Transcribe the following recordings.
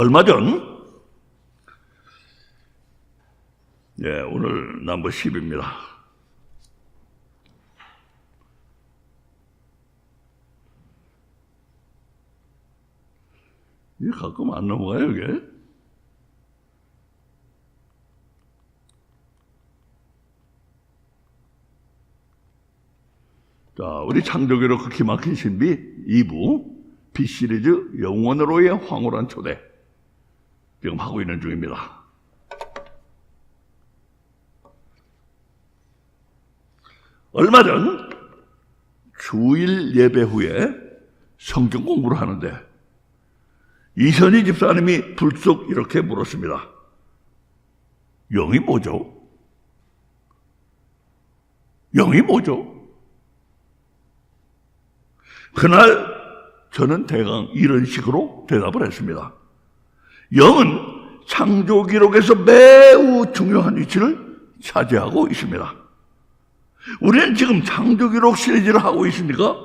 얼마 전, 오늘 넘버 10입니다. 이게 가끔 안 넘어가요, 이게? 자, 우리 창조기록 기막힌 신비 2부 B시리즈 영원으로의 황홀한 초대 지금 하고 있는 중입니다. 얼마 전 주일 예배 후에 성경 공부를 하는데 이선희 집사님이 불쑥 이렇게 물었습니다. 영이 뭐죠? 영이 뭐죠? 그날 저는 대강 이런 식으로 대답을 했습니다. 영은 창조 기록에서 매우 중요한 위치를 차지하고 있습니다. 우리는 지금 창조 기록 시리즈를 하고 있으니까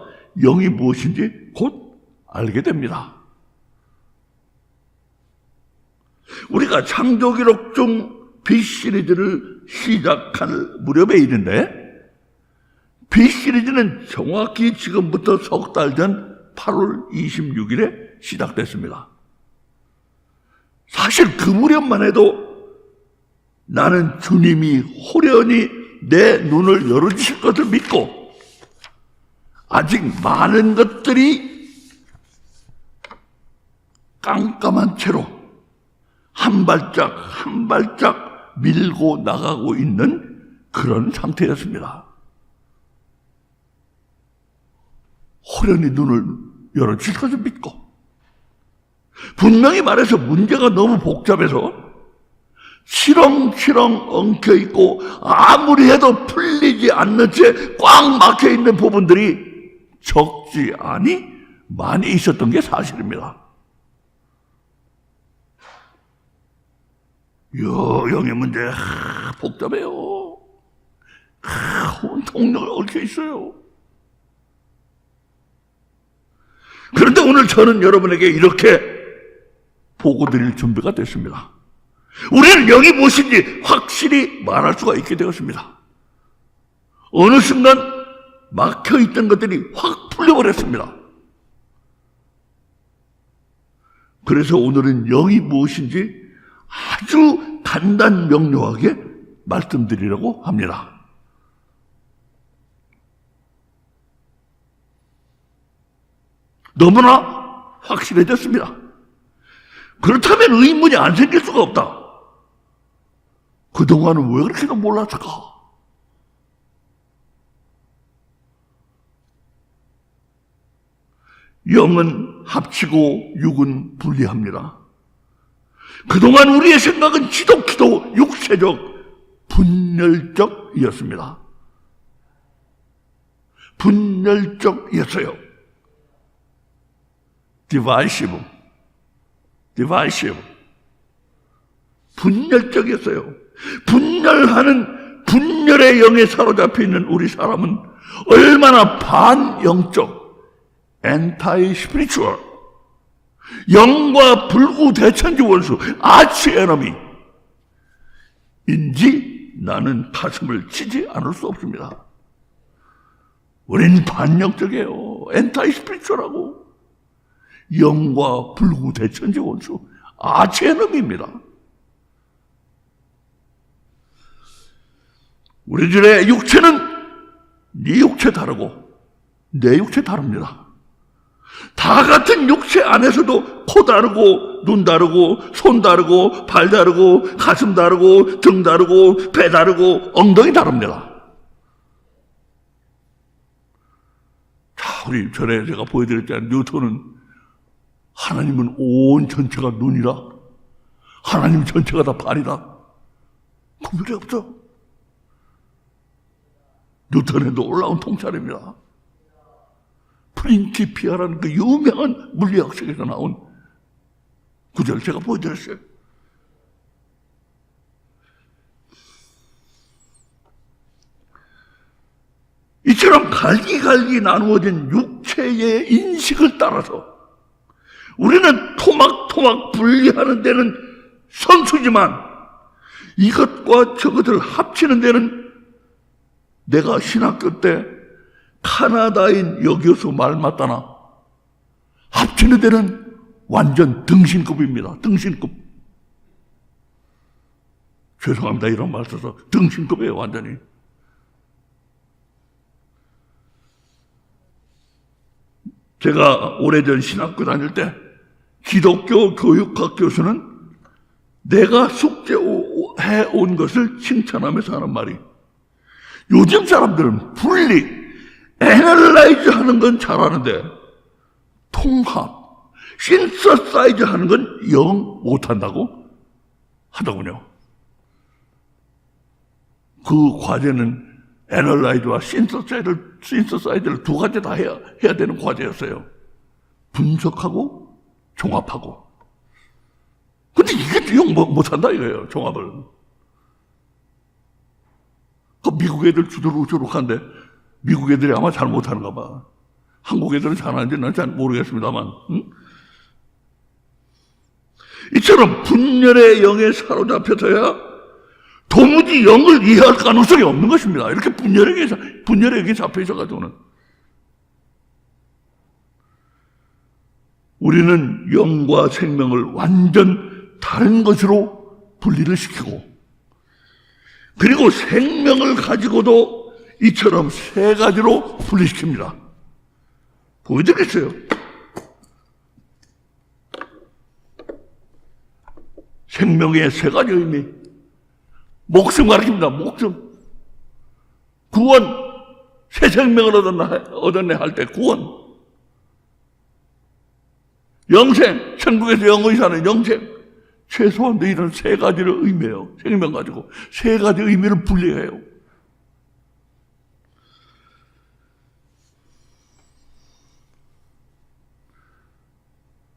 영이 무엇인지 곧 알게 됩니다. 우리가 창조 기록 중 B 시리즈를 시작할 무렵에 있는데 B 시리즈는 정확히 지금부터 석 달 전 8월 26일에 시작됐습니다. 사실 그 무렵만 해도 나는 주님이 호련히 내 눈을 열어주실 것을 믿고 아직 많은 것들이 깜깜한 채로 한 발짝 한 발짝 밀고 나가고 있는 그런 상태였습니다. 호련히 눈을 열어주실 것을 믿고 분명히 말해서 문제가 너무 복잡해서 치렁치렁 엉켜있고 아무리 해도 풀리지 않는 채 꽉 막혀있는 부분들이 적지 않이 많이 있었던 게 사실입니다. 영의 문제 복잡해요. 온통 얽혀있어요. 그런데 오늘 저는 여러분에게 이렇게 보고 드릴 준비가 됐습니다. 우리는 영이 무엇인지 확실히 말할 수가 있게 되었습니다. 어느 순간 막혀있던 것들이 확 풀려버렸습니다. 그래서 오늘은 영이 무엇인지 아주 간단 명료하게 말씀드리려고 합니다. 너무나 확실해졌습니다. 그렇다면 의문이 안 생길 수가 없다. 그동안은 왜 그렇게도 몰랐을까? 영은 합치고 육은 분리합니다. 그동안 우리의 생각은 지독히도 육체적, 분열적이었습니다. 분열적이었어요. divisive. 분열적이었어요. 분열하는 분열의 영에 사로잡혀 있는 우리 사람은 얼마나 반영적, anti-spiritual, 영과 불구대천지 원수, 아치에너미 인지 나는 가슴을 치지 않을 수 없습니다. 우린 반영적이에요. anti-spiritual하고 영과 불구대천지 원수, 아치에너미입니다. 우리들의 육체는 네 육체 다르고 내 육체 다릅니다. 다 같은 육체 안에서도 코 다르고 눈 다르고 손 다르고 발 다르고 가슴 다르고 등 다르고 배 다르고 엉덩이 다릅니다. 자, 우리 전에 제가 보여드렸잖아요. 뉴턴은 하나님은 온 전체가 눈이라, 하나님 전체가 다 발이라 구별이 없어. 뉴턴의 놀라운 통찰입니다. 프린치피아라는 그 유명한 물리학책에서 나온 구절 제가 보여드렸어요. 이처럼 갈기갈기 나누어진 육체의 인식을 따라서 우리는 토막토막 분리하는 데는 선수지만 이것과 저것을 합치는 데는 내가 신학교 때 카나다인 여교수 말 맞다나 합치는 데는 완전 등신급입니다. 등신급. 죄송합니다. 이런 말 써서 등신급이에요. 완전히. 제가 오래전 신학교 다닐 때 기독교 교육학 교수는 내가 숙제해온 것을 칭찬하면서 하는 말이, 요즘 사람들은 분리, 애널라이즈 하는 건 잘하는데 통합, 신서사이즈 하는 건 영 못한다고 하더군요. 그 과제는 애널라이즈와 신서사이즈를 두 가지 다 해야 되는 과제였어요. 분석하고 종합하고. 근데 이게 영 못한다 이거예요, 종합을. 그 미국 애들 주룩주룩한데 미국 애들이 아마 잘 못하는가 봐. 한국 애들은 잘하는지 난 잘 모르겠습니다만. 응? 이처럼 분열의 영에 사로잡혀서야 도무지 영을 이해할 가능성이 없는 것입니다. 이렇게 분열의 영에 잡혀 있어가지고는. 우리는 영과 생명을 완전 다른 것으로 분리를 시키고, 그리고 생명을 가지고도 이처럼 세 가지로 분리시킵니다. 보여드리겠어요. 생명의 세 가지 의미. 목숨 가르칩니다. 목숨. 구원. 새 생명을 얻었네 할 때 구원. 영생. 천국에서 영원히 사는 영생. 최소한 이런 세 가지를 의미해요. 생명 가지고. 세 가지 의미를 분리해요.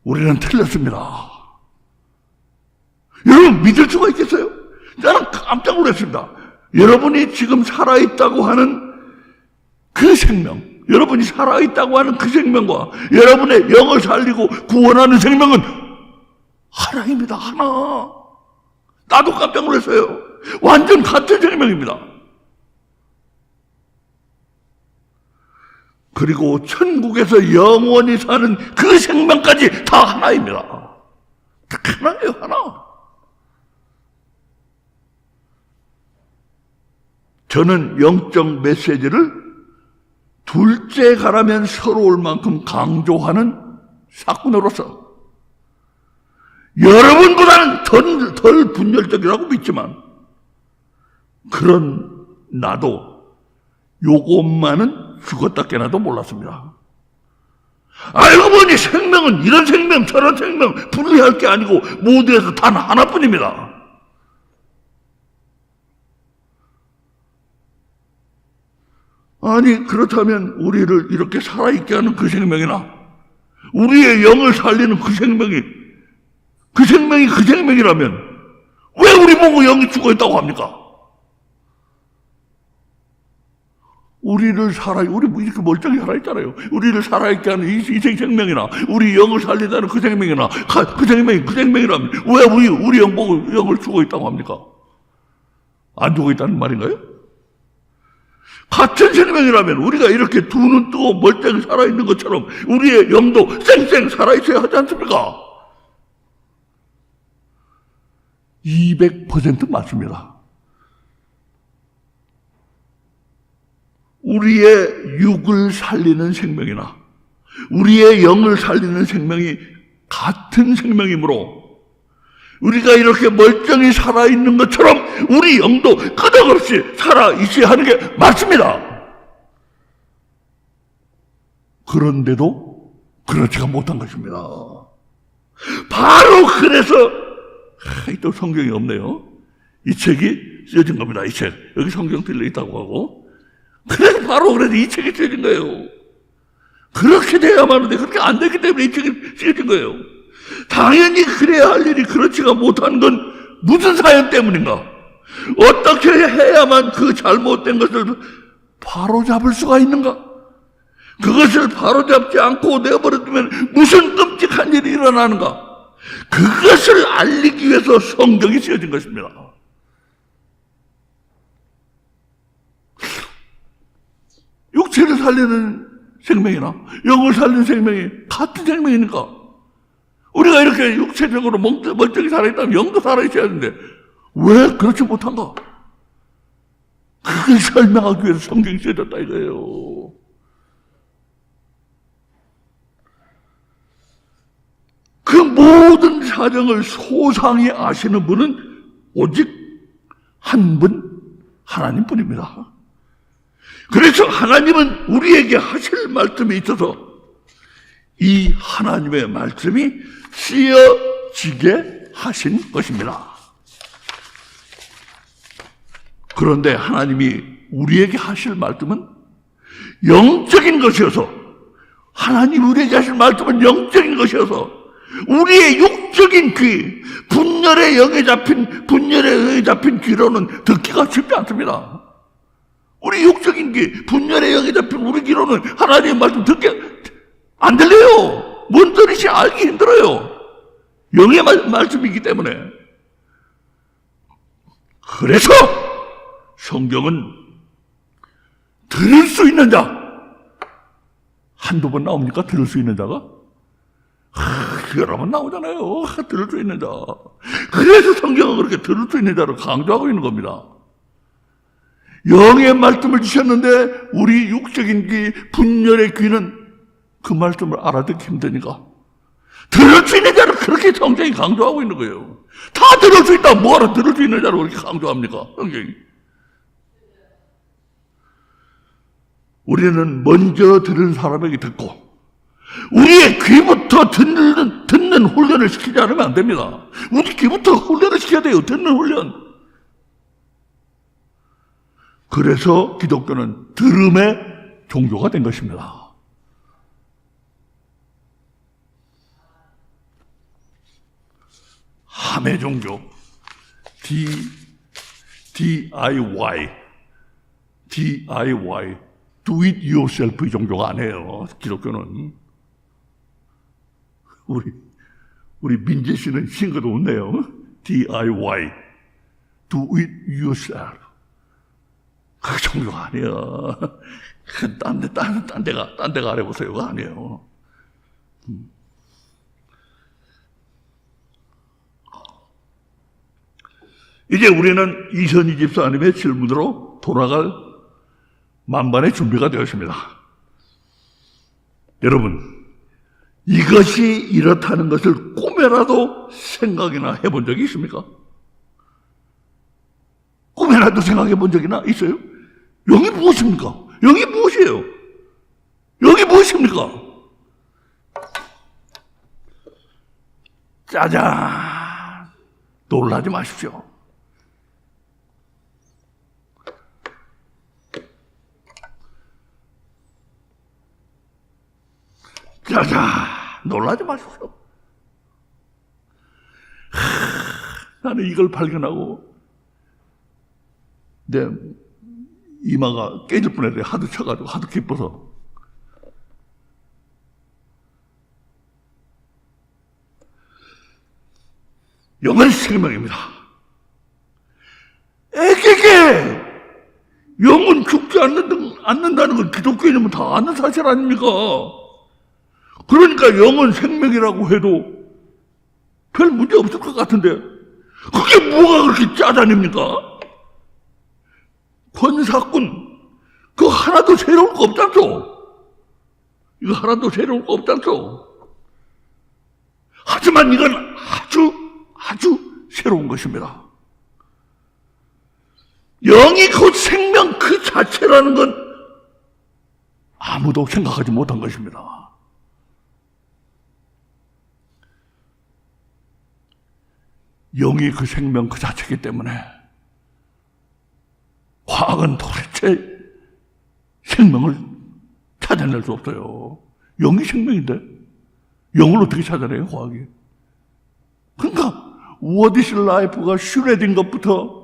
우리는 틀렸습니다. 여러분 믿을 수가 있겠어요? 나는 깜짝 놀랐습니다. 여러분이 지금 살아있다고 하는 그 생명, 여러분이 살아있다고 하는 그 생명과 여러분의 영을 살리고 구원하는 생명은 하나입니다. 하나. 나도 깜짝 놀랐어요. 완전 같은 생명입니다. 그리고 천국에서 영원히 사는 그 생명까지 다 하나입니다. 다 하나예요, 하나. 저는 영적 메시지를 둘째 가라면 서러울 만큼 강조하는 사건으로서 여러분보다는 덜 분열적이라고 믿지만, 그런 나도 요것만은 죽었다 깨나도 몰랐습니다. 알고 보니 생명은 이런 생명 저런 생명 분리할 게 아니고 모두에서 단 하나뿐입니다. 아니 그렇다면 우리를 이렇게 살아있게 하는 그 생명이나 우리의 영을 살리는 그 생명이 그 생명이라면 왜 우리 보고 영이 죽어있다고 합니까? 우리 이렇게 멀쩡히 살아있잖아요. 우리를 살아있게 하는 이 생명이나 우리 영을 살리다는 그 생명이나 그 생명이라면 왜 우리 영 보고 영을 죽어있다고 합니까? 안 죽어있다는 말인가요? 같은 생명이라면 우리가 이렇게 두 눈 뜨고 멀쩡히 살아있는 것처럼 우리의 영도 쌩쌩 살아있어야 하지 않습니까? 200% 맞습니다. 우리의 육을 살리는 생명이나 우리의 영을 살리는 생명이 같은 생명이므로 우리가 이렇게 멀쩡히 살아있는 것처럼 우리 영도 끄덕없이 살아있어야 하는 게 맞습니다. 그런데도 그렇지가 못한 것입니다. 바로 그래서 또 성경이 없네요. 이 책이 쓰여진 겁니다. 이 책. 여기 성경 들려 있다고 하고. 그래서 바로 그래서 이 책이 쓰여진 거예요. 그렇게 돼야만 하는데 그렇게 안 되기 때문에 이 책이 쓰여진 거예요. 당연히 그래야 할 일이 그렇지가 못한 건 무슨 사연 때문인가? 어떻게 해야만 그 잘못된 것을 바로잡을 수가 있는가? 그것을 바로잡지 않고 내버려두면 무슨 끔찍한 일이 일어나는가? 그것을 알리기 위해서 성경이 쓰여진 것입니다. 육체를 살리는 생명이나 영을 살리는 생명이 같은 생명이니까 우리가 이렇게 육체적으로 멀쩡히 살아있다면 영도 살아있어야 하는데 왜 그렇지 못한가? 그걸 설명하기 위해서 성경이 쓰여졌다 이거예요. 그 모든 사정을 소상히 아시는 분은 오직 한 분, 하나님뿐입니다. 그래서 하나님은 우리에게 하실 말씀이 있어서 이 하나님의 말씀이 쓰여지게 하신 것입니다. 그런데 하나님이 우리에게 하실 말씀은 영적인 것이어서 하나님 우리에게 하실 말씀은 영적인 것이어서 우리의 육적인 귀, 분열의 영에 잡힌 귀로는 듣기가 쉽지 않습니다. 우리 육적인 귀, 분열의 영에 잡힌 우리 귀로는 하나님의 말씀 듣기 안 들려요. 뭔 뜻인지 알기 힘들어요. 영의 말씀이기 때문에. 그래서 성경은 들을 수 있는 자, 한두 번 나옵니까? 들을 수 있는 자가? 여러 번 나오잖아요. 들을 수 있는 자. 그래서 성경은 그렇게 들을 수 있는 자를 강조하고 있는 겁니다. 영의 말씀을 주셨는데 우리 육적인 귀, 분열의 귀는 그 말씀을 알아듣기 힘드니까 들을 수 있는 자를 그렇게 성경이 강조하고 있는 거예요. 다 들을 수 있다. 뭐하러 들을 수 있는 자를 그렇게 강조합니까? 성경이. 우리는 먼저 들은 사람에게 듣고 우리의 귀부터 듣는 훈련을 시키지 않으면 안 됩니다. 우리 귀부터 훈련을 시켜야 돼요. 듣는 훈련. 그래서 기독교는 들음의 종교가 된 것입니다. 함의 종교, DIY, do it yourself 종교가 아니에요. 기독교는. 우리 민재 씨는 신거도 없네요. DIY, do it yourself. 그 종교가 아니에요. 딴 데가 알아보세요. 그거 아니에요. 이제 우리는 이선희 집사님의 질문으로 돌아갈 만반의 준비가 되었습니다. 여러분, 이것이 이렇다는 것을 꿈에라도 생각이나 해본 적이 있습니까? 꿈에라도 생각해 본 적이나 있어요? 영이 무엇입니까? 영이 무엇이에요? 영이 무엇입니까? 짜잔! 놀라지 마십시오. 짜잔! 놀라지 마십시오. 나는 이걸 발견하고 내 이마가 깨질 뻔했어요. 하도 쳐가지고, 하도 기뻐서. 영은 생명입니다. 애기게 영은 죽지 않는다는 건 기독교인이면 다 아는 사실 아닙니까? 그러니까 영은 생명이라고 해도 별 문제 없을 것 같은데 그게 뭐가 그렇게 짜잔입니까? 권사꾼 그거 하나도 새로울 거 없잖소. 이거 하나도 새로울 거 없잖소. 하지만 이건 아주 새로운 것입니다. 영이 곧 생명 그 자체라는 건 아무도 생각하지 못한 것입니다. 영이 그 생명 그 자체이기 때문에 과학은 도대체 생명을 찾아낼 수 없어요. 영이 생명인데 영을 어떻게 찾아내요, 과학이? 그러니까 What is Life가 슈레딩거부터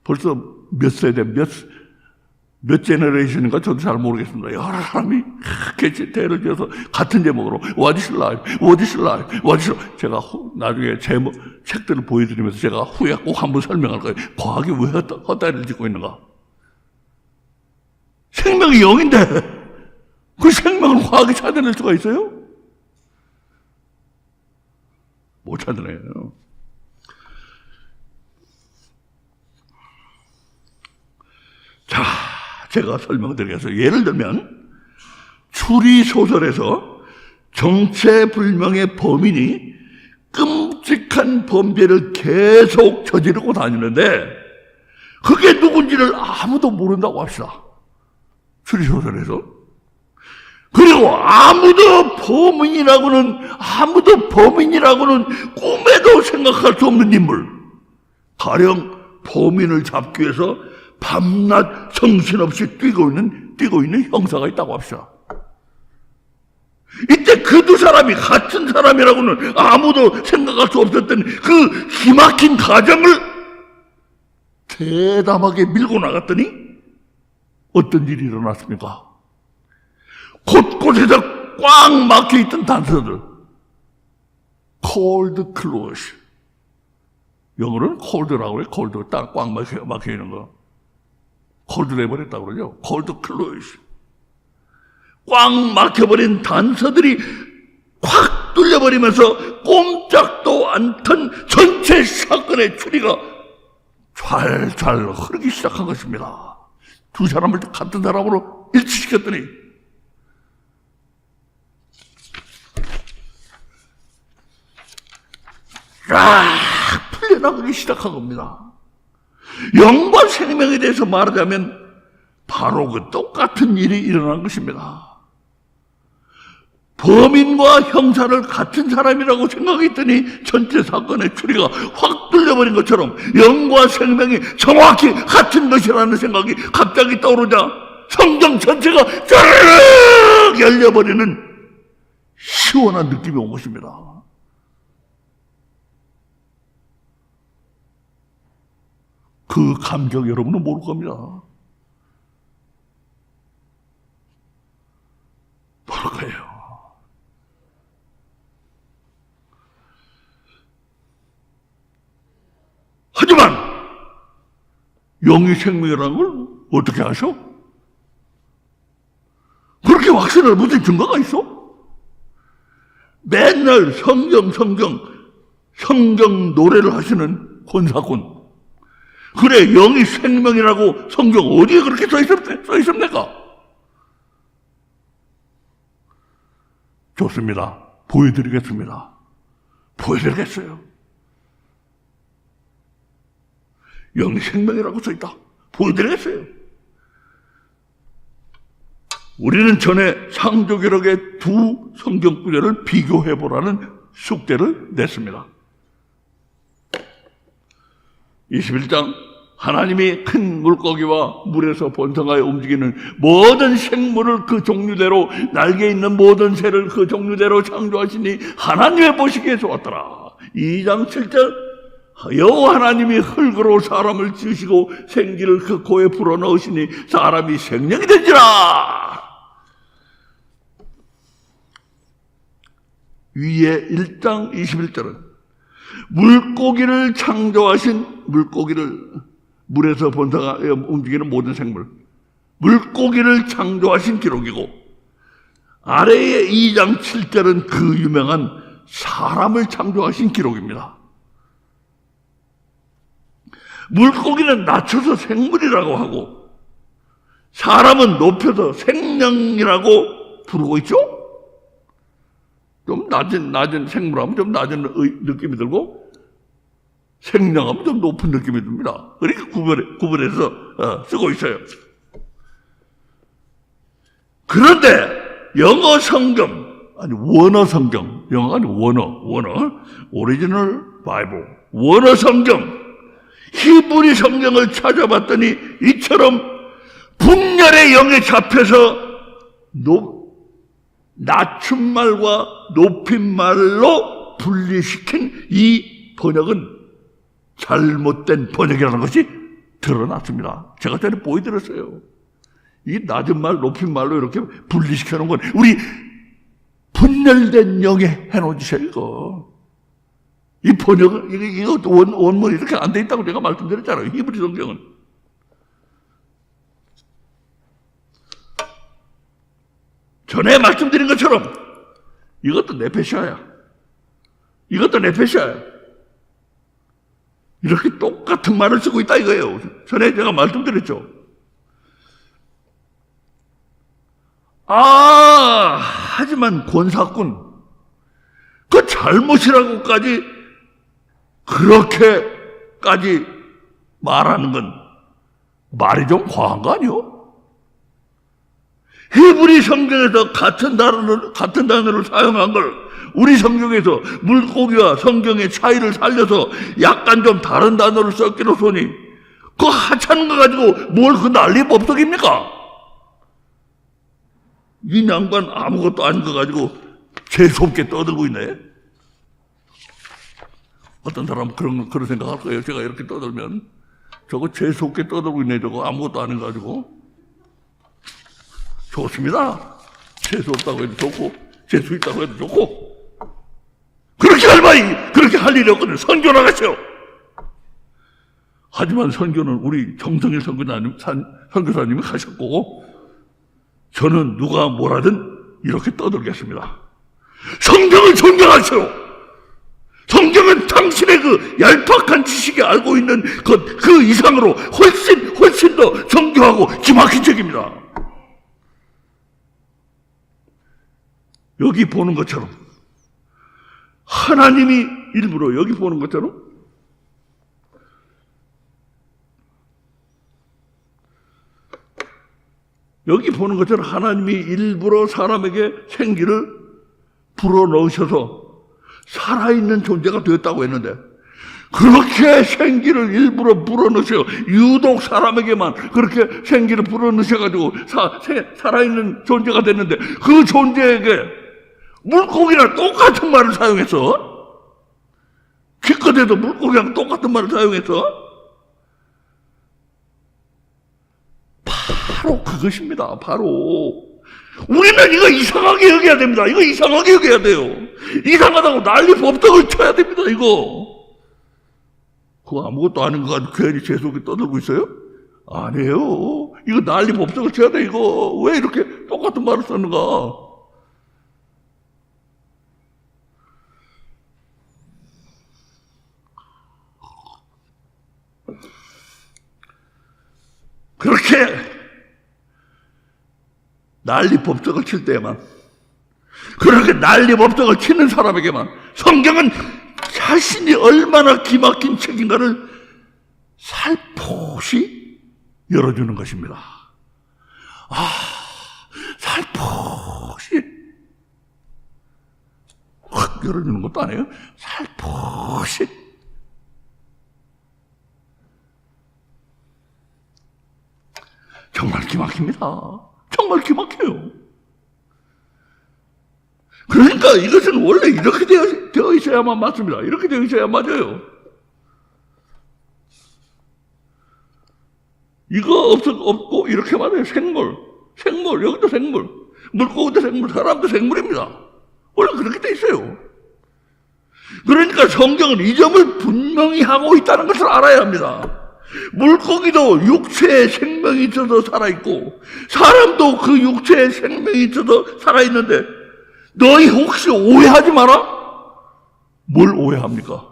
벌써 몇 세대, 몇 제너레이션인가 저도 잘 모르겠습니다. 여러 사람이 같이 대를 지어서 같은 제목으로 What is life? What is life? What is life? 제가 나중에 제목, 책들을 보여드리면서 제가 후에 꼭 한번 설명할 거예요. 과학이 왜 헛다리를 짚고 있는가? 생명이 영인데 그 생명을 과학이 찾아낼 수가 있어요? 못 찾아내요. 자, 제가 설명드리겠습니다. 예를 들면 추리소설에서 정체불명의 범인이 끔찍한 범죄를 계속 저지르고 다니는데 그게 누군지를 아무도 모른다고 합시다. 추리소설에서. 그리고 아무도 범인이라고는 꿈에도 생각할 수 없는 인물. 가령 범인을 잡기 위해서 밤낮 정신없이 뛰고 있는 형사가 있다고 합시다. 이때 그 두 사람이 같은 사람이라고는 아무도 생각할 수 없었던 그 기막힌 가정을 대담하게 밀고 나갔더니 어떤 일이 일어났습니까? 곳곳에서 꽉 막혀있던 단서들. cold close. 영어로는 cold라고 해요. cold. 딱 꽉 막혀있는 거. cold 내버렸다고 그러죠. cold close. 꽉 막혀버린 단서들이 확 뚫려버리면서 꼼짝도 않던 전체 사건의 추리가 잘 흐르기 시작한 것입니다. 두 사람을 같은 사람으로 일치시켰더니 풀려나가기 시작한 겁니다. 영과 생명에 대해서 말하자면 바로 그 똑같은 일이 일어난 것입니다. 범인과 형사를 같은 사람이라고 생각했더니 전체 사건의 추리가 확 뚫려버린 것처럼 영과 생명이 정확히 같은 것이라는 생각이 갑자기 떠오르자 성경 전체가 쫙 열려버리는 시원한 느낌이 온 것입니다. 그 감정 여러분은 모를 겁니다. 모를 거예요. 하지만 영이 생명이라는 걸 어떻게 아셔? 그렇게 확신할 무슨 증거가 있어? 맨날 성경 노래를 하시는 권사군. 그래, 영이 생명이라고 성경 어디에 그렇게 써 있습니까? 좋습니다. 보여드리겠습니다. 보여드리겠어요. 영이 생명이라고 써 있다. 보여드리겠어요. 우리는 전에 창조기록의 두 성경 구절을 비교해보라는 숙제를 냈습니다. 21장 하나님이 큰 물고기와 물에서 번성하여 움직이는 모든 생물을 그 종류대로 날개 있는 모든 새를 그 종류대로 창조하시니 하나님의 보시기에 좋았더라. 2장 7절 여호와 하나님이 흙으로 사람을 지으시고 생기를 그 코에 불어넣으시니 사람이 생명이 되지라. 위에 1장 21절은 물고기를 창조하신 물에서 번성하여 움직이는 모든 생물, 물고기를 창조하신 기록이고 아래의 2장 7절은 그 유명한 사람을 창조하신 기록입니다. 물고기는 낮춰서 생물이라고 하고 사람은 높여서 생명이라고 부르고 있죠? 좀 낮은 생물하면 좀 낮은 느낌이 들고 생명하면 좀 높은 느낌이 듭니다. 그러니까 구분해서 쓰고 있어요. 그런데 영어 성경, 아니 원어 성경, 영어가 아니고 원어, 오리지널 바이블, 원어 성경, 히브리 성경을 찾아봤더니 이처럼 분열의 영에 잡혀서 낮춤말과 높임말로 분리시킨 이 번역은 잘못된 번역이라는 것이 드러났습니다. 제가 전에 보여드렸어요. 이 낮은 말, 높은 말로 이렇게 분리시켜 놓은 건 우리 분열된 영에 해놓은 짓이야, 이거. 이 번역은, 이거 원문이 이렇게 안 돼 있다고 내가 말씀드렸잖아요. 히브리 성경은. 전에 말씀드린 것처럼 이것도 네페시아야. 이것도 네페시아야. 이렇게 똑같은 말을 쓰고 있다 이거예요. 전에 제가 말씀드렸죠. 하지만 권사꾼, 그 잘못이라고까지 그렇게까지 말하는 건 말이 좀 과한 거 아니요? 히브리 성경에서 같은 단어를 사용한 걸 우리 성경에서 물고기와 성경의 차이를 살려서 약간 좀 다른 단어를 섞여놓으니 그 하찮은 거 가지고 뭘 그 난리 법석입니까? 이 양반 아무것도 아닌 거 가지고 재수없게 떠들고 있네. 어떤 사람은 그런 생각할 거예요. 제가 이렇게 떠들면 저거 재수없게 떠들고 있네. 저거 아무것도 아닌 거 가지고. 좋습니다. 재수없다고 해도 좋고 재수 있다고 해도 좋고 그렇게 할 바에 그렇게 할 일이 없거든요. 선교 나가세요. 하지만 선교는 우리 정성일 선교사님이 가셨고 저는 누가 뭐라든 이렇게 떠들겠습니다. 성경을 존경하세요. 성경은 당신의 그 얄팍한 지식에 알고 있는 그 이상으로 훨씬 더 정교하고 기막힌 책입니다. 여기 보는 것처럼 하나님이 일부러 여기 보는 것처럼 하나님이 일부러 사람에게 생기를 불어넣으셔서 살아있는 존재가 되었다고 했는데 그렇게 생기를 일부러 불어넣으셔 유독 사람에게만 그렇게 생기를 불어넣으셔가지고 살아있는 존재가 됐는데 그 존재에게 물고기랑 똑같은 말을 사용해서 기껏해도 물고기랑 똑같은 말을 사용해서 바로 그것입니다. 바로 우리는 이거 이상하게 여겨야 됩니다. 이거 이상하게 여겨야 돼요. 이상하다고 난리 법석을 쳐야 됩니다. 이거 그거 아무것도 아닌 거 가지고 괜히 재수없게 떠들고 있어요? 아니에요. 이거 난리 법석을 쳐야 돼. 이거 왜 이렇게 똑같은 말을 쓰는가? 그렇게 난리 법석을 칠 때에만 그렇게 난리 법석을 치는 사람에게만 성경은 자신이 얼마나 기막힌 책인가를 살포시 열어주는 것입니다. 살포시 확 열어주는 것도 아니에요. 살포시 정말 기막힙니다. 정말 기막혀요. 그러니까 이것은 원래 이렇게 되어 있어야만 맞습니다. 이렇게 되어 있어야 맞아요. 이거 없고 이렇게 맞아요. 생물, 여기도 생물, 물고기도 생물, 사람도 생물입니다. 원래 그렇게 되어 있어요. 그러니까 성경은 이 점을 분명히 하고 있다는 것을 알아야 합니다. 물고기도 육체에 생명이 있어서 살아있고 사람도 그 육체에 생명이 있어서 살아있는데 너희 혹시 오해하지 마라? 뭘 오해합니까?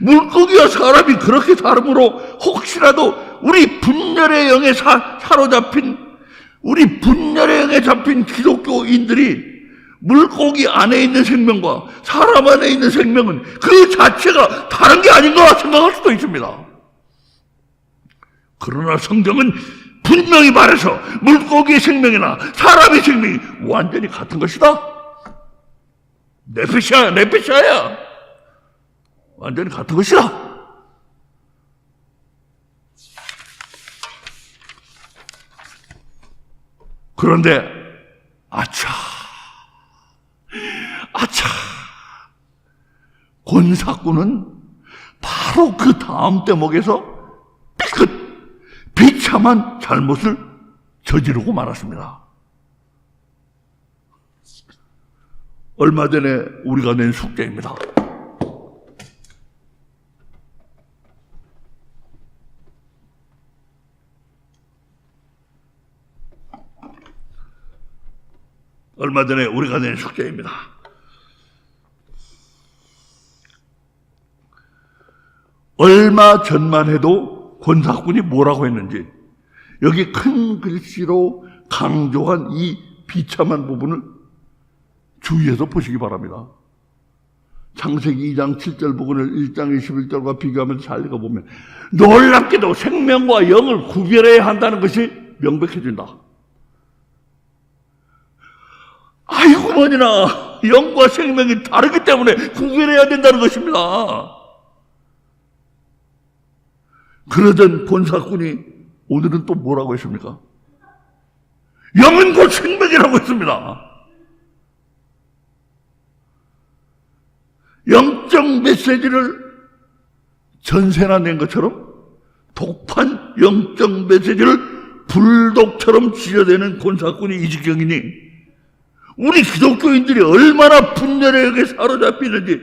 물고기와 사람이 그렇게 다름으로 혹시라도 우리 분열의 영에 사로잡힌 우리 분열의 영에 잡힌 기독교인들이 물고기 안에 있는 생명과 사람 안에 있는 생명은 그 자체가 다른 게 아닌가 생각할 수도 있습니다. 그러나 성경은 분명히 말해서 물고기의 생명이나 사람의 생명이 완전히 같은 것이다. 네페시아야. 완전히 같은 것이다. 그런데 아차 권사꾼은 바로 그 다음 대목에서 삐끗 비참한 잘못을 저지르고 말았습니다. 얼마 전에 우리가 낸 숙제입니다. 얼마 전에 우리가 낸 숙제입니다. 얼마 전만 해도 권사군이 뭐라고 했는지 여기 큰 글씨로 강조한 이 비참한 부분을 주의해서 보시기 바랍니다. 창세기 2장 7절 부분을 1장 21절과 비교하면서 잘 읽어보면 놀랍게도 생명과 영을 구별해야 한다는 것이 명백해진다. 아이고 뭐니나 영과 생명이 다르기 때문에 구별해야 된다는 것입니다. 그러던 권사꾼이 오늘은 또 뭐라고 했습니까? 영은 곧 생명이라고 했습니다. 영적 메시지를 전세나 낸 것처럼 독한 영적 메시지를 불독처럼 지어대는 권사꾼이 이 지경이니 우리 기독교인들이 얼마나 분열의 역에 사로잡히는지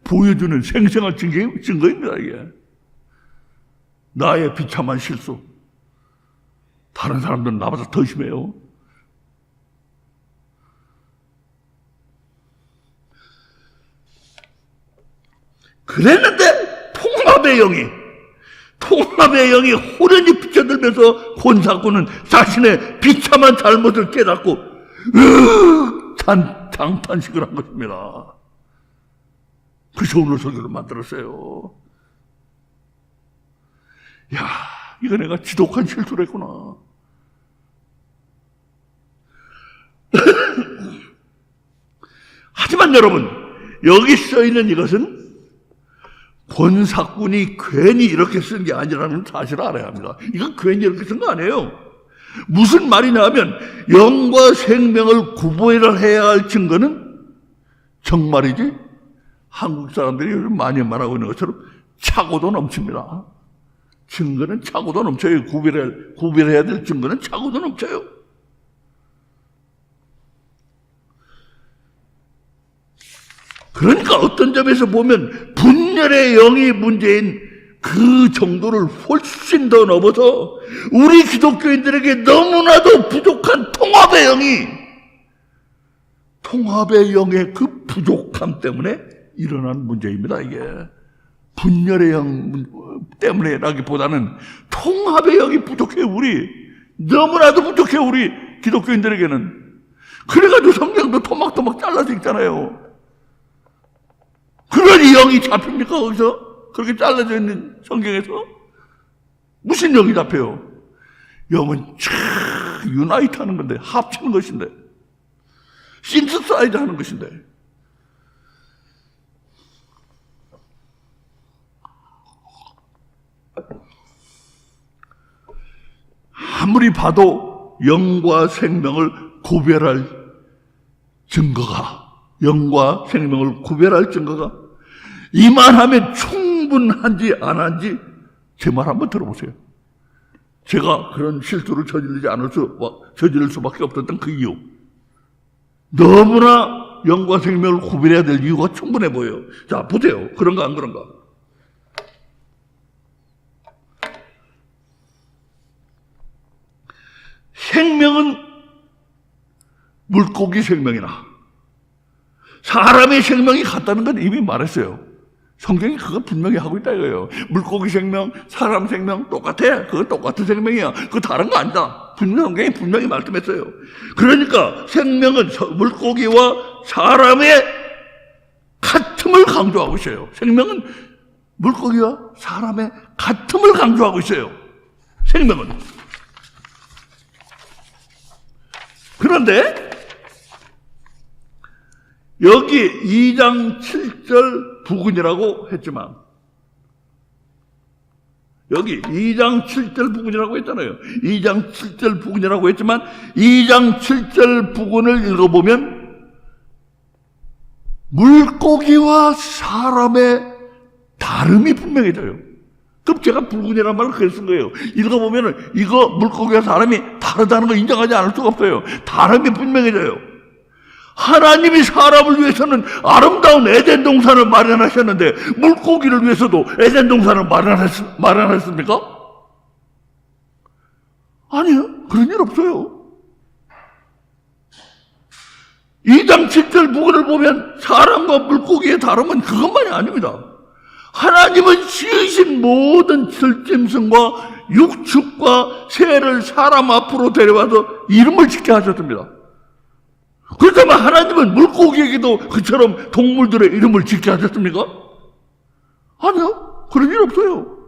보여주는 생생한 증거입니다. 이게 나의 비참한 실수. 다른 사람들은 나보다 더 심해요. 그랬는데 통합의 영이 호련히 비쳐들면서 권사꾼은 자신의 비참한 잘못을 깨닫고 장탄식을 한 것입니다. 그래서 오늘 설교를 만들었어요. 야, 이거 내가 지독한 실수를 했구나. 하지만 여러분, 여기 써있는 이것은 권사꾼이 괜히 이렇게 쓴 게 아니라는 사실을 알아야 합니다. 이건 괜히 이렇게 쓴 거 아니에요. 무슨 말이냐 하면 영과 생명을 구분해야 할 증거는 정말이지 한국 사람들이 요즘 많이 말하고 있는 것처럼 차고도 넘칩니다. 증거는 차고도 넘쳐요. 구별해야 될 증거는 차고도 넘쳐요. 그러니까 어떤 점에서 보면 분열의 영이 문제인 그 정도를 훨씬 더 넘어서 우리 기독교인들에게 너무나도 부족한 통합의 영의 그 부족함 때문에 일어난 문제입니다. 이게 분열의 영 때문에라기보다는 통합의 영이 부족해. 너무나도 부족해. 우리 기독교인들에게는. 그래가지고 성경도 토막토막 잘라져 있잖아요. 그러니 영이 잡힙니까? 거기서? 그렇게 잘라져 있는 성경에서? 무슨 영이 잡혀요? 영은 유나이트 하는 건데, 합치는 것인데, 신스사이드 하는 것인데. 아무리 봐도 영과 생명을 구별할 증거가 이만하면 충분한지 안 한지 제 말 한번 들어보세요. 제가 그런 실수를 저지를 수밖에 없었던 그 이유. 너무나 영과 생명을 구별해야 될 이유가 충분해 보여요. 자, 보세요. 그런가 안 그런가? 생명은 물고기 생명이나 사람의 생명이 같다는 건 이미 말했어요. 성경이 그거 분명히 하고 있다 이거예요. 물고기 생명, 사람 생명 똑같아. 그거 똑같은 생명이야. 그거 다른 거 아니다. 성경이 분명히 말씀했어요. 그러니까 생명은 물고기와 사람의 같음을 강조하고 있어요. 생명은 물고기와 사람의 같음을 강조하고 있어요. 생명은. 그런데 여기 2장 7절 부근이라고 했지만 여기 2장 7절 부근이라고 했잖아요. 2장 7절 부근이라고 했지만 2장 7절 부근을 읽어보면 물고기와 사람의 다름이 분명해져요. 그럼 제가 불군이라는 말을 그렇게 쓴 거예요. 읽어보면은 이거 물고기와 사람이 다르다는 걸 인정하지 않을 수가 없어요. 다름이 분명해져요. 하나님이 사람을 위해서는 아름다운 에덴 동산을 마련하셨는데 물고기를 위해서도 에덴 동산을 마련했습니까? 아니요. 그런 일 없어요. 2장 7절 부분을 보면 사람과 물고기의 다름은 그것만이 아닙니다. 하나님은 지으신 모든 들짐승과 육축과 새를 사람 앞으로 데려와서 이름을 짓게 하셨습니다. 그렇다면 하나님은 물고기에게도 그처럼 동물들의 이름을 짓게 하셨습니까? 아니요. 그런 일 없어요.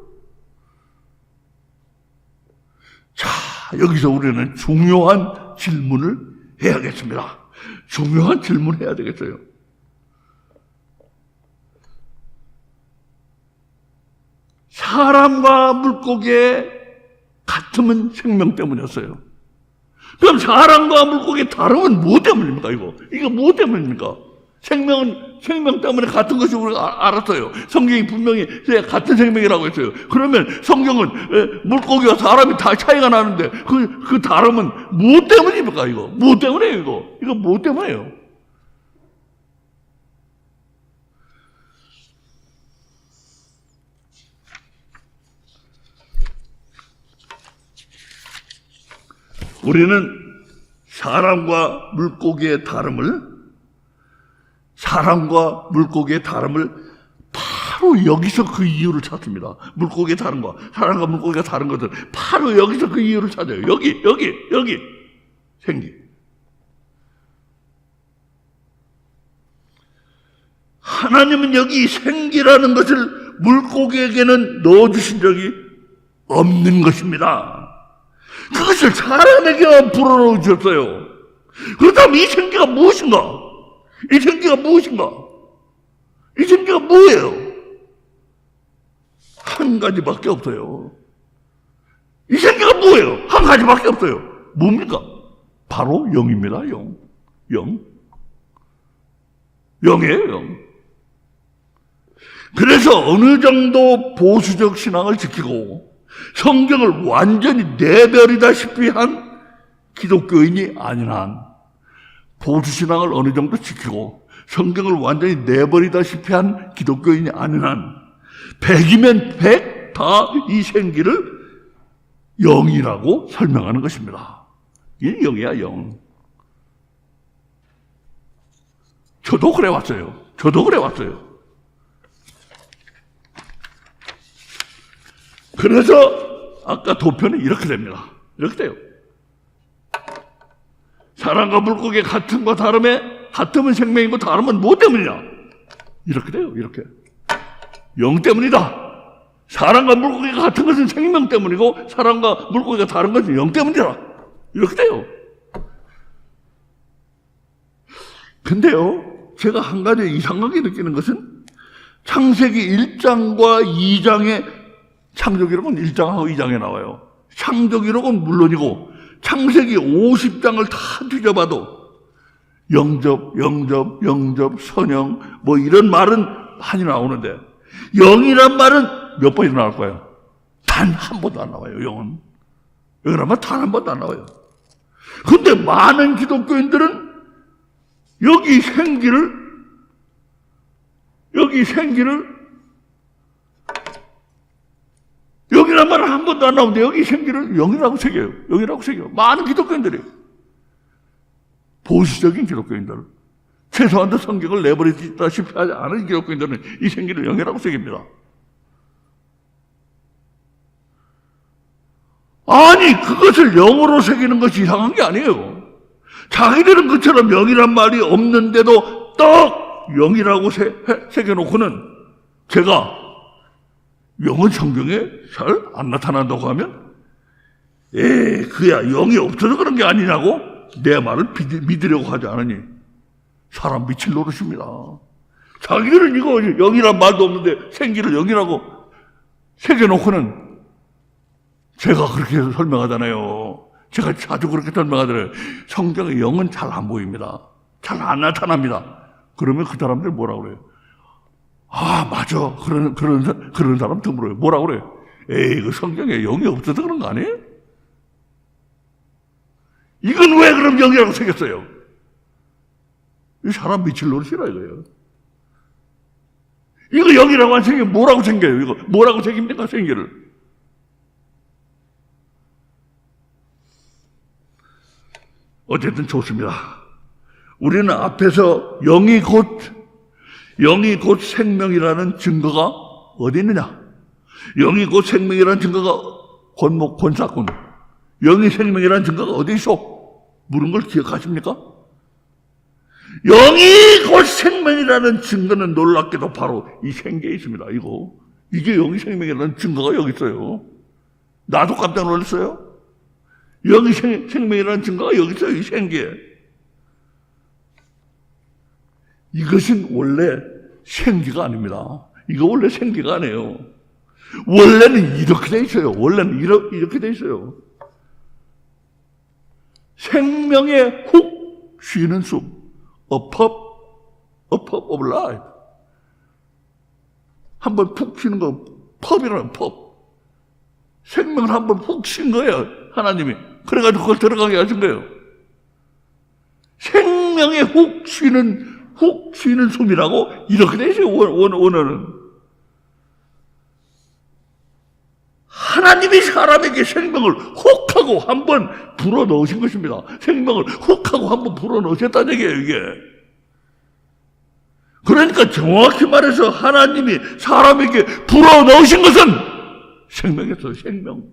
자, 여기서 우리는 중요한 질문을 해야겠습니다. 중요한 질문을 해야 되겠어요. 사람과 물고기의 같음은 생명 때문이었어요. 그럼 사람과 물고기의 다름은 무엇 때문입니까, 이거 무엇 때문입니까? 생명은 생명 때문에 같은 것이 우리가 알았어요. 성경이 분명히 같은 생명이라고 했어요. 그러면 성경은 물고기와 사람이 다 차이가 나는데 그 다름은 무엇 때문입니까, 이거? 무엇 때문이에요, 이거 무엇 때문이에요? 우리는 사람과 물고기의 다름을 바로 여기서 그 이유를 찾습니다. 물고기의 다른 거, 사람과 물고기가 다른 것들 바로 여기서 그 이유를 찾아요. 여기 생기. 하나님은 여기 생기라는 것을 물고기에게는 넣어주신 적이 없는 것입니다. 그것을 사람에게 불어넣어 주셨어요. 그렇다면 이 생기가 무엇인가? 이 생기가 뭐예요? 한 가지밖에 없어요. 이 생기가 뭐예요? 한 가지밖에 없어요. 뭡니까? 바로 영입니다. 영이에요. 그래서 어느 정도 보수적 신앙을 지키고 성경을 완전히 내버리다시피 한 기독교인이 아닌 한, 보수신앙을 어느 정도 지키고 성경을 완전히 내버리다시피 한 기독교인이 아닌 한 100이면 100 다 이 생기를 영이라고 설명하는 것입니다. 이게 영이야, 영. 저도 그래 왔어요. 그래서 아까 도표는 이렇게 됩니다. 이렇게 돼요. 사람과 물고기의 같음과 다름에 같음은 생명이고 다름은 무엇 때문이냐? 이렇게 돼요. 이렇게. 영 때문이다. 사람과 물고기가 같은 것은 생명 때문이고 사람과 물고기가 다른 것은 영 때문이다. 이렇게 돼요. 근데요, 제가 한 가지 이상하게 느끼는 것은 창세기 1장과 2장의 창조기록은 1장하고 2장에 나와요. 창조기록은 물론이고 창세기 50장을 다 뒤져봐도 영접, 선영 뭐 이런 말은 많이 나오는데 영이란 말은 몇 번이나 나올 거예요? 단 한 번도 안 나와요. 영이란 말 단 한 번도 안 나와요. 근데 많은 기독교인들은 여기 생기를 영이란 말은 한 번도 안 나오는데 여기 생기를 영이라고 새겨요. 많은 기독교인들이. 보수적인 기독교인들. 최소한도 성경을 내버리다시피 하지 않은 기독교인들은 이 생기를 영이라고 새깁니다. 아니, 그것을 영으로 새기는 것이 이상한 게 아니에요. 자기들은 그처럼 영이란 말이 없는데도 딱 영이라고 새겨놓고는 제가 영은 성경에 잘 안 나타난다고 하면 그야 영이 없어서 그런 게 아니냐고 내 말을 믿으려고 하지 않으니 사람 미칠 노릇입니다. 자기들은 이거 영이란 말도 없는데 생기를 영이라고 새겨놓고는 제가 그렇게 설명하잖아요. 제가 자주 그렇게 설명하잖아요. 성경에 영은 잘 안 보입니다. 잘 안 나타납니다. 그러면 그 사람들 뭐라고 그래요? 아, 맞아. 그런 사람 드물어요. 뭐라고 그래요? 에이, 그 성경에 영이 없어서 그런 거 아니에요? 이건 왜 그럼 영이라고 생겼어요? 이 사람 미칠 노릇이라 이거예요. 이거 영이라고 안 생기면 뭐라고 생겨요? 이거 뭐라고 생깁니까? 생기를. 어쨌든 좋습니다. 우리는 앞에서 영이 곧 생명이라는 증거가 어디 있느냐? 영이 곧 생명이라는 증거가 권사꾼. 영이 생명이라는 증거가 어디 있어? 물은 걸 기억하십니까? 영이 곧 생명이라는 증거는 놀랍게도 바로 이 생기에 있습니다. 이게 영이 생명이라는 증거가 여기 있어요. 나도 깜짝 놀랐어요. 영이 생명이라는 증거가 여기 있어요. 이 생기에. 이것은 원래 생기가 아닙니다. 이거 원래 생기가 아니에요. 원래는 이렇게 돼 있어요. 원래는 이렇게 돼 있어요. 생명의 훅 쉬는 숨. A puff of life. 한번 푹 쉬는 거, 펍이라는 펍. 생명을 한번 훅 쉰 거예요, 하나님이. 그래가지고 그걸 들어가게 하신 거예요. 생명의 훅 쉬는 숨이라고 이렇게 돼 있어요, 원어는. 하나님이 사람에게 생명을 훅 하고 한번 불어 넣으신 것입니다. 생명을 훅 하고 한번 불어 넣으셨다는 얘기예요, 이게. 그러니까 정확히 말해서 하나님이 사람에게 불어 넣으신 것은 생명이었어요. 생명.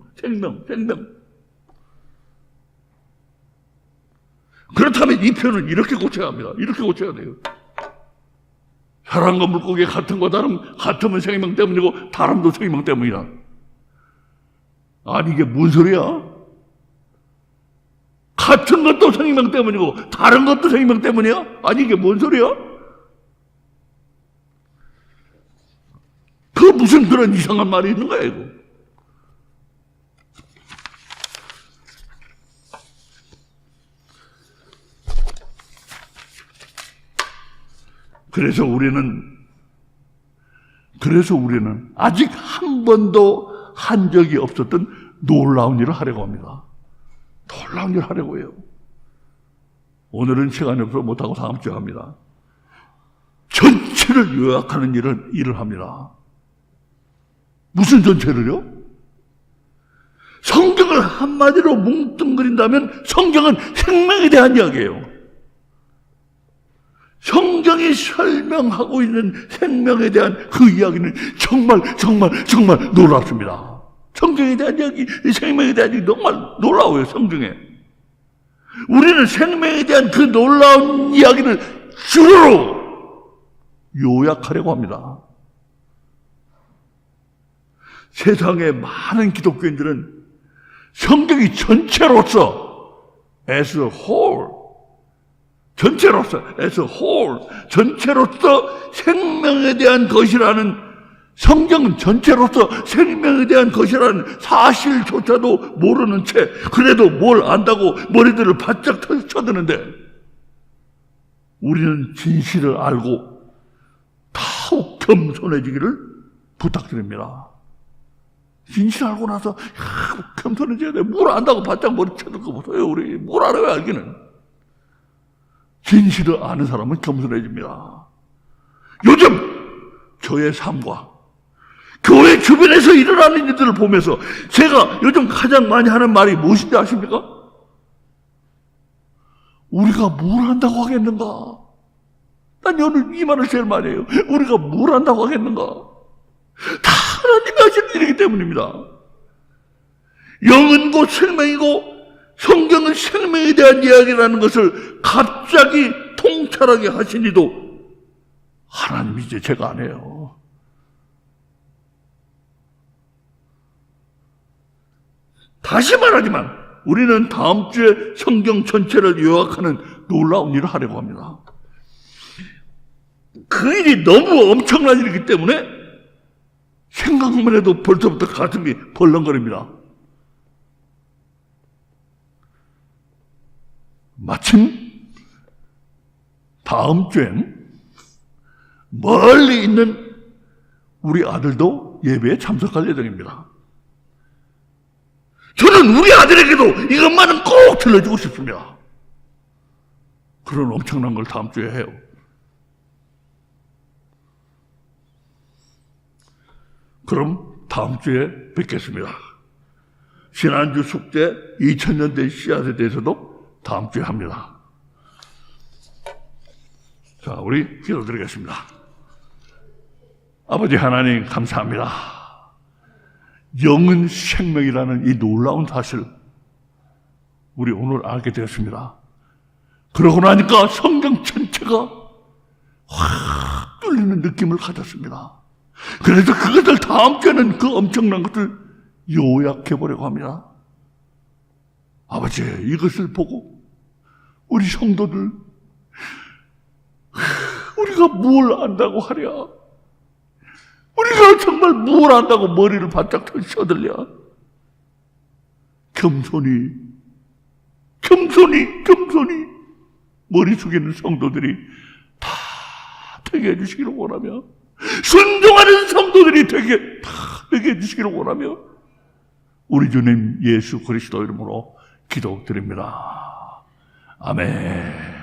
그렇다면 이 표현을 이렇게 고쳐야 합니다. 이렇게 고쳐야 돼요. 사람과 물고기 같은 거 같으면 생명 때문이고 다름도 생명 때문이다. 아니 이게 무슨 소리야? 같은 것도 생명 때문이고 다른 것도 생명 때문이야? 아니 이게 뭔 소리야? 그 무슨 그런 이상한 말이 있는 거야 이거. 그래서 우리는 아직 한 번도 한 적이 없었던 놀라운 일을 하려고 합니다. 놀라운 일을 하려고 해요. 오늘은 시간이 없어서 못하고 다음 주에 합니다. 전체를 요약하는 일을 합니다. 무슨 전체를요? 성경을 한마디로 뭉뚱그린다면 성경은 생명에 대한 이야기예요. 성경이 설명하고 있는 생명에 대한 그 이야기는 정말 놀랍습니다. 성경에 대한 이야기, 생명에 대한 이야기 정말 놀라워요, 성경에. 우리는 생명에 대한 그 놀라운 이야기를 주로 요약하려고 합니다. 세상의 많은 기독교인들은 성경이 전체로서 as a whole, 전체로서 생명에 대한 것이라는, 성경은 전체로서 생명에 대한 것이라는 사실조차도 모르는 채 그래도 뭘 안다고 머리들을 바짝 쳐드는데, 우리는 진실을 알고 더욱 겸손해지기를 부탁드립니다. 진실 알고 나서 겸손해져야 돼. 뭘 안다고 바짝 머리 쳐들 거 보세요. 우리 뭘 알아요, 알기는. 진실을 아는 사람은 겸손해집니다. 요즘 저의 삶과 교회 주변에서 일어나는 일들을 보면서 제가 요즘 가장 많이 하는 말이 무엇인지 아십니까? 우리가 뭘 한다고 하겠는가? 난 오늘 이 말을 제일 많이 해요. 우리가 뭘 한다고 하겠는가? 다 하나님이 하시는 일이기 때문입니다. 영은 곧 생명이고 성경은 생명에 대한 이야기라는 것을 갑자기 통찰하게 하시니도 하나님이지 제가 안 해요. 다시 말하지만 우리는 다음 주에 성경 전체를 요약하는 놀라운 일을 하려고 합니다. 그 일이 너무 엄청난 일이기 때문에 생각만 해도 벌써부터 가슴이 벌렁거립니다. 마침 다음 주엔 멀리 있는 우리 아들도 예배에 참석할 예정입니다. 저는 우리 아들에게도 이것만은 꼭 들려주고 싶습니다. 그런 엄청난 걸 다음 주에 해요. 그럼 다음 주에 뵙겠습니다. 지난주 숙제 2000년대 씨앗에 대해서도 다음 주에 합니다. 자, 우리 기도드리겠습니다. 아버지 하나님 감사합니다. 영은 생명이라는 이 놀라운 사실 우리 오늘 알게 되었습니다. 그러고 나니까 성경 전체가 확 뚫리는 느낌을 가졌습니다. 그래서 그것을 다음 주에는 그 엄청난 것을 요약해보려고 합니다. 아버지, 이것을 보고 우리 성도들 우리가 뭘 안다고 하랴? 우리가 정말 뭘 안다고 머리를 바짝 쳐들랴? 겸손히 머리 숙이는 성도들이 다 되게 해주시기를 원하며, 순종하는 성도들이 다 되게 해주시기를 원하며, 우리 주님 예수 그리스도 이름으로 기도드립니다. 아멘.